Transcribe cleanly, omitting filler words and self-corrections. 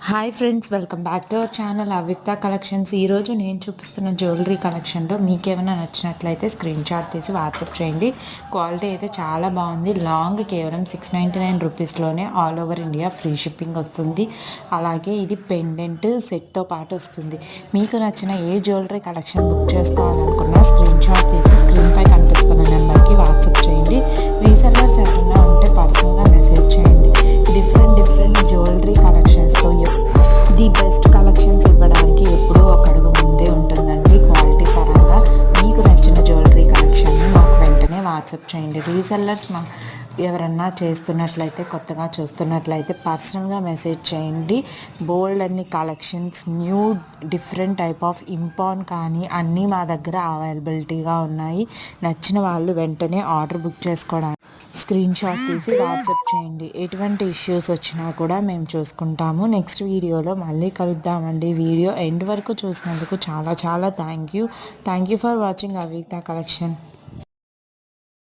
Hi friends, welcome back to our channel Avikta collections. ఈరోజు నేను చూపిస్తున్న జ్యువెలరీ కలెక్షన్లో మీకు ఏమైనా నచ్చినట్లయితే స్క్రీన్ షాట్ తీసి వాట్సాప్ చేయండి. క్వాలిటీ అయితే చాలా బాగుంది. లాంగ్ కేవలం 699 రూపీస్లోనే all over India free shipping వస్తుంది. అలాగే ఇది పెండెంట్ సెట్తో పాటు వస్తుంది. మీకు నచ్చిన ఏ జ్యువెలరీ కలెక్షన్ బుక్ చేసుకోవాలనుకున్నా స్క్రీన్ షాట్ తీసి స్క్రీన్పై కనిపిస్తున్న నెంబర్కి వాట్సాప్ చేయండి. రీసెల్లర్స్ ఎవరైనా ఉంటే పర్సనల్గా మెసేజ్ చేయండి. డిఫరెంట్ జ్యువెలరీ కలెక్షన్స్తో ది బెస్ట్ కలెక్షన్స్ ఇవ్వడానికి ఎప్పుడూ ఒక అడుగు ముందే ఉంటుందండి. క్వాలిటీ పరంగా మీకు నచ్చిన జ్యువెలరీ కలెక్షన్ని మాకు వెంటనే వాట్సాప్ చేయండి. రీసెల్లర్స్ ఎవరన్నా చేస్తున్నట్లయితే, కొత్తగా చూస్తున్నట్లయితే పర్సనల్గా మెసేజ్ చేయండి. బోల్డ్ అన్ని collections, new different type of ఇంపాన్ కానీ అన్నీ మా దగ్గర అవైలబిలిటీగా ఉన్నాయి. నచ్చిన వాళ్ళు వెంటనే ఆర్డర్ బుక్ చేసుకోవడానికి స్క్రీన్ షాట్ తీసి వాట్సాప్ చేయండి. ఎటువంటి ఇష్యూస్ వచ్చినా కూడా మేము చూసుకుంటాము. నెక్స్ట్ వీడియోలో మళ్ళీ కలుద్దామండి. వీడియో ఎండ్ వరకు చూసినందుకు చాలా thank you for watching Avikta collection.